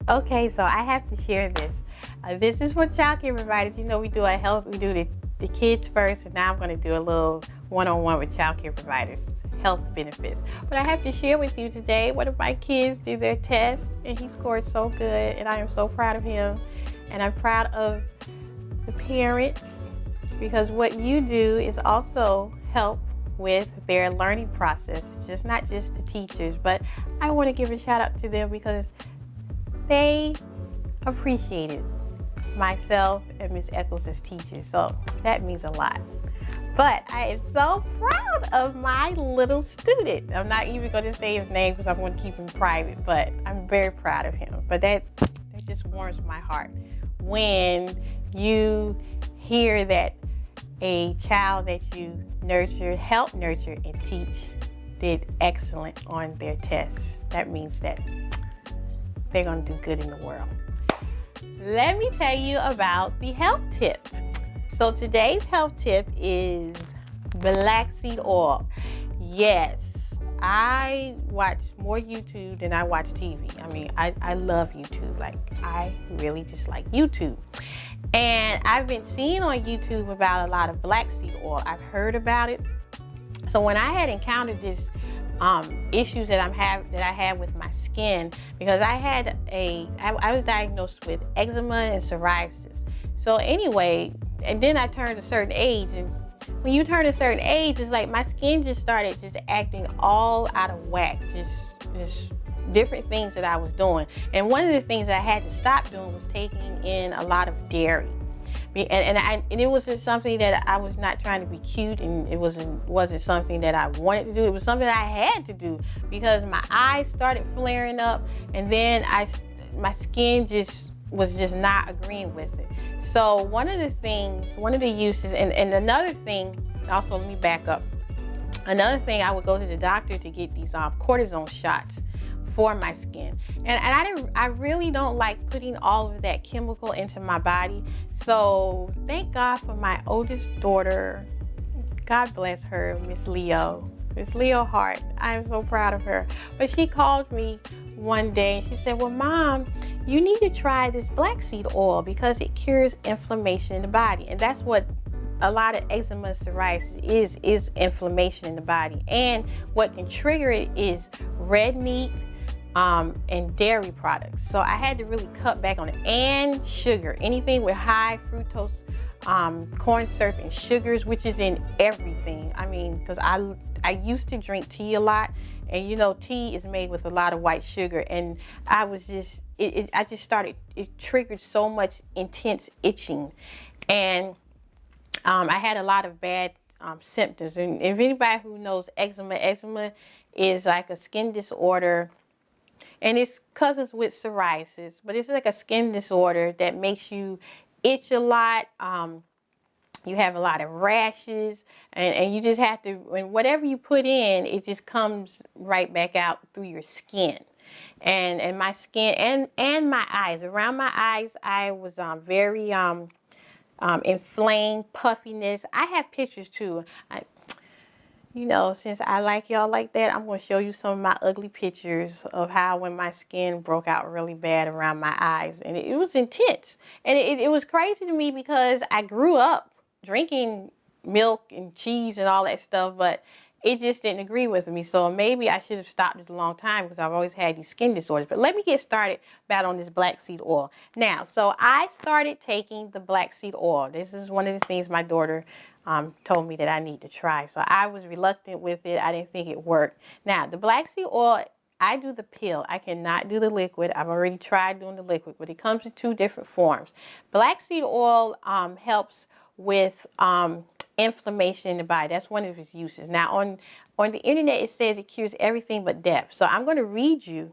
Okay, so I have to share this. This is for childcare providers. You know, we do the kids first, and now I'm going to do a little one-on-one with childcare providers, health benefits. But I have to share with you today, one of my kids did their test, and he scored so good, and I am so proud of him. And I'm proud of the parents, because what you do is also help with their learning process. It's just not just the teachers, but I want to give a shout out to them because they appreciated myself and Miss Eccles as teachers, so that means a lot. But I am so proud of my little student. I'm not even going to say his name because I'm going to keep him private, but I'm very proud of him. But that just warms my heart when you hear that a child that you nurtured, helped nurture, and teach did excellent on their tests. That means that they're going to do good in the world. Let me tell you about the health tip. So today's health tip is black seed oil. Yes, I watch more YouTube than I watch TV. I mean, I love YouTube. Like, I really just like YouTube. And I've been seeing on YouTube about a lot of black seed oil. I've heard about it. So when I had encountered this issues that I had with my skin, because I was diagnosed with eczema and psoriasis. So anyway, and then I turned a certain age, and when you turn a certain age, it's like my skin just started just acting all out of whack, just different things that I was doing. And one of the things I had to stop doing was taking in a lot of dairy. And it wasn't something that I was not trying to be cute, and it wasn't something that I wanted to do. It was something that I had to do because my eyes started flaring up, and then my skin was not agreeing with it. So one of the uses, and another thing, also let me back up. Another thing, I would go to the doctor to get these cortisone shots for my skin, and I really don't like putting all of that chemical into my body. So thank God for my oldest daughter. God bless her, Miss Leo Hart. I am so proud of her. But she called me one day and she said, well, Mom, you need to try this black seed oil because it cures inflammation in the body. And that's what a lot of eczema and psoriasis is inflammation in the body. And what can trigger it is red meat, and dairy products. So I had to really cut back on it, and sugar, anything with high fructose, corn syrup and sugars, which is in everything. I mean, because I used to drink tea a lot, and you know, tea is made with a lot of white sugar, and I was just, it triggered so much intense itching, and I had a lot of bad symptoms. And if anybody who knows eczema is like a skin disorder. And it's cousins with psoriasis, but it's like a skin disorder that makes you itch a lot. You have a lot of rashes, and you just have to, and whatever you put in, it just comes right back out through your skin. And my skin and my eyes, around my eyes, I was very inflamed, puffiness. I have pictures too. You know, since I like y'all like that, I'm going to show you some of my ugly pictures of how when my skin broke out really bad around my eyes. And it was intense. And it was crazy to me because I grew up drinking milk and cheese and all that stuff, but it just didn't agree with me. So maybe I should have stopped it a long time because I've always had these skin disorders. But let me get started about on this black seed oil. Now, so I started taking the black seed oil. This is one of the things my daughter told me that I need to try. So I was reluctant with it. I didn't think it worked. Now, the black seed oil, I do the pill. I cannot do the liquid. I've already tried doing the liquid, but it comes in two different forms. Black seed oil helps with inflammation in the body. That's one of its uses. Now, on the internet, it says it cures everything but death. So I'm going to read you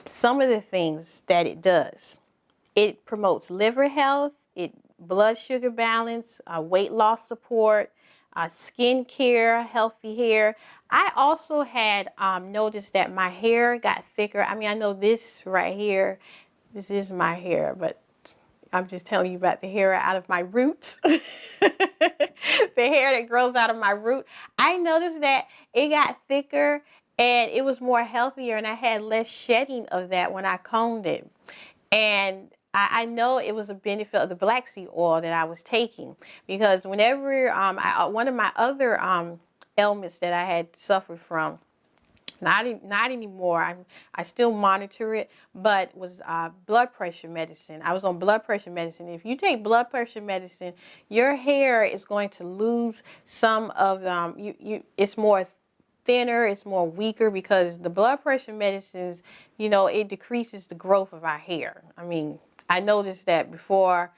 some of the things that it does. It promotes liver health, blood sugar balance, weight loss support, skin care, healthy hair. I also had noticed that my hair got thicker. I mean, I know this right here, this is my hair, but I'm just telling you about the hair out of my roots. The hair that grows out of my root. I noticed that it got thicker and it was more healthier, and I had less shedding of that when I combed it. And I know it was a benefit of the black seed oil that I was taking, because whenever one of my other ailments that I had suffered from, not anymore. I still monitor it, but was blood pressure medicine. I was on blood pressure medicine. If you take blood pressure medicine, your hair is going to lose some of it's more thinner, it's more weaker, because the blood pressure medicines, it decreases the growth of our hair. I mean, I noticed that before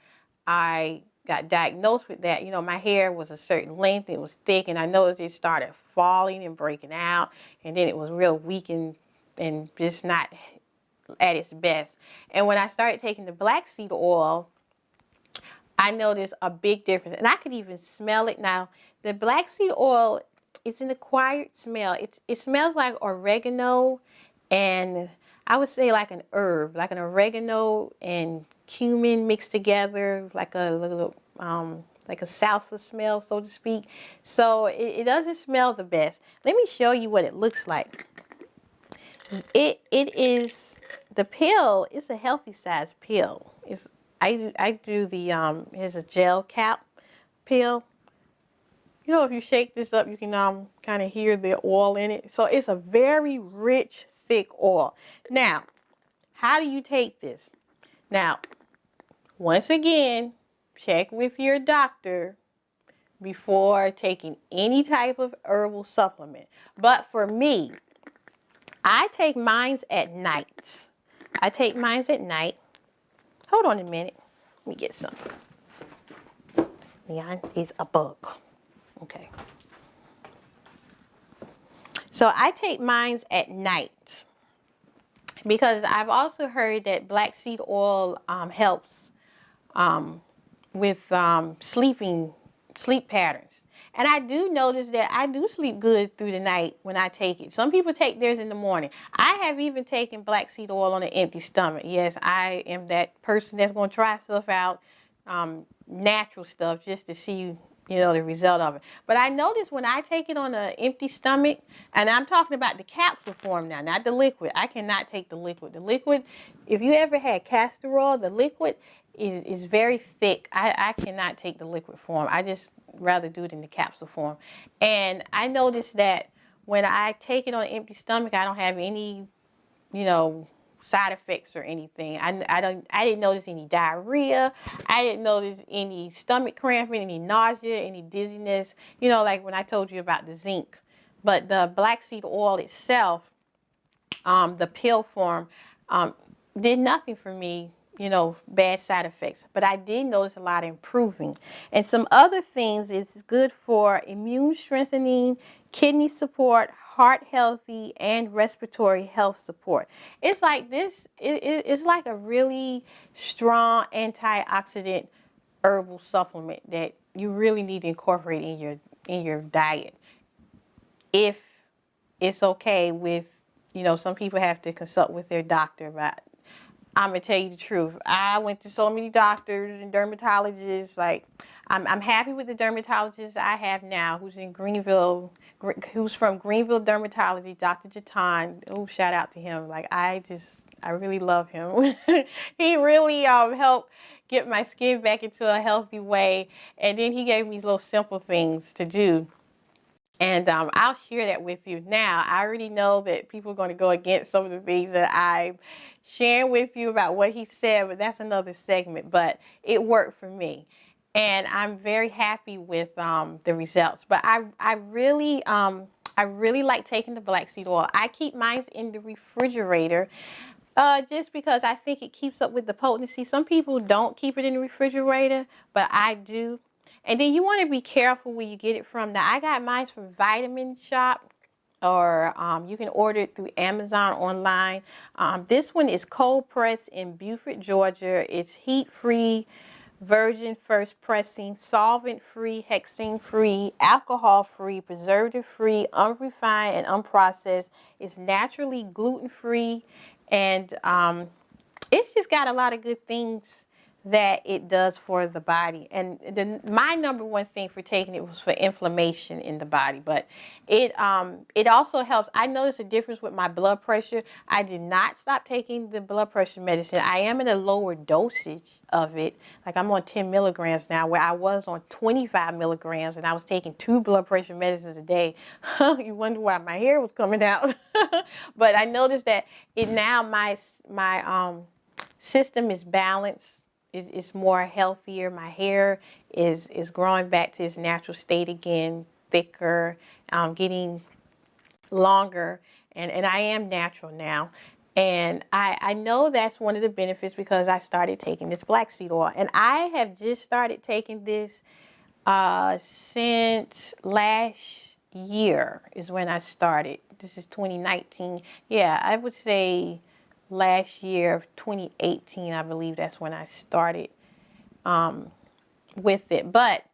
I got diagnosed with that, my hair was a certain length, it was thick, and I noticed it started falling and breaking out, and then it was real weak and just not at its best. And when I started taking the black seed oil, I noticed a big difference, and I could even smell it. Now, the black seed oil, it's an acquired smell. It smells like oregano, and I would say like an herb, like an oregano and cumin mixed together, like a little like a salsa smell, so to speak. So it doesn't smell the best. Let me show you what it looks like. It is, the pill is a healthy size pill. I do the here's a gel cap pill. If you shake this up, you can kind of hear the oil in it. So it's a very rich, thick oil. Now, how do you take this? Now, once again, check with your doctor before taking any type of herbal supplement. But for me, I take mine at night. I take mine at night. Hold on a minute. Let me get some. Leon is a bug. Okay. So I take mine at night, because I've also heard that black seed oil helps with sleep patterns. And I do notice that I do sleep good through the night when I take it. Some people take theirs in the morning. I have even taken black seed oil on an empty stomach. Yes, I am that person that's going to try stuff out, natural stuff, just to see, the result of it. But I notice when I take it on an empty stomach, and I'm talking about the capsule form now, not the liquid. I cannot take the liquid. The liquid, if you ever had castor oil, the liquid is very thick. I cannot take the liquid form. I just rather do it in the capsule form. And I noticed that when I take it on an empty stomach, I don't have any, side effects or anything. I didn't notice any diarrhea. I didn't notice any stomach cramping, any nausea, any dizziness, like when I told you about the zinc. But the black seed oil itself, the pill form, did nothing for me, bad side effects. But I did notice a lot of improving. And some other things, it's good for immune strengthening, kidney support, heart healthy, and respiratory health support. It's like this, it's like a really strong antioxidant herbal supplement that you really need to incorporate in your diet. If it's okay with, some people have to consult with their doctor, but I'm gonna tell you the truth. I went to so many doctors and dermatologists. Like, I'm happy with the dermatologist I have now, who's in Greenville, who's from Greenville Dermatology, Dr. Jatan. Oh, shout out to him. Like, I really love him. He really helped get my skin back into a healthy way, and then he gave me little simple things to do. And I'll share that with you. Now, I already know that people are going to go against some of the things that I'm sharing with you about what he said, but that's another segment. But it worked for me. And I'm very happy with the results. But I really like taking the black seed oil. I keep mine in the refrigerator just because I think it keeps up with the potency. Some people don't keep it in the refrigerator, but I do. And then you want to be careful where you get it from. Now, I got mine from Vitamin Shop, or you can order it through Amazon online. This one is cold pressed in Beaufort, Georgia. It's heat-free, virgin first pressing, solvent-free, hexane-free, alcohol-free, preservative-free, unrefined, and unprocessed. It's naturally gluten-free, and it's just got a lot of good things that it does for the body. And my number one thing for taking it was for inflammation in the body. But it also helps. I noticed a difference with my blood pressure. I did not stop taking the blood pressure medicine. I am in a lower dosage of it. Like I'm on 10 milligrams now, where I was on 25 milligrams, and I was taking 2 blood pressure medicines a day. You wonder why my hair was coming out. But I noticed that it now my system is balanced. It's more healthier. My hair is growing back to its natural state again, thicker, getting longer, and I am natural now. And I know that's one of the benefits because I started taking this black seed oil. And I have just started taking this since last year is when I started. This is 2019. Yeah, I would say last year of 2018, I believe that's when I started with it. But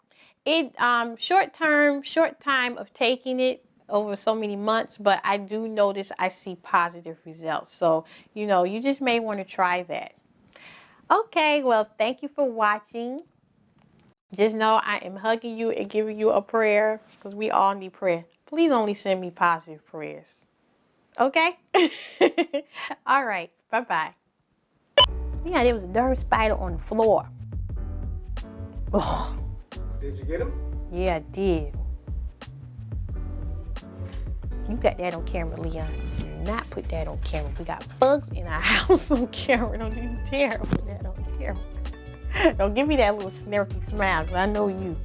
it short time of taking it over so many months, but I do notice I see positive results. So, you know, you just may want to try that. Okay, well, thank you for watching. Just know I am hugging you and giving you a prayer because we all need prayer. Please only send me positive prayers. Okay? All right. Bye-bye. Yeah, there was a darn spider on the floor. Ugh. Did you get him? Yeah, I did. You got that on camera, Leon. Do not put that on camera. We got bugs in our house on camera. Don't you dare put that on camera. Don't give me that little snarky smile, because I know you.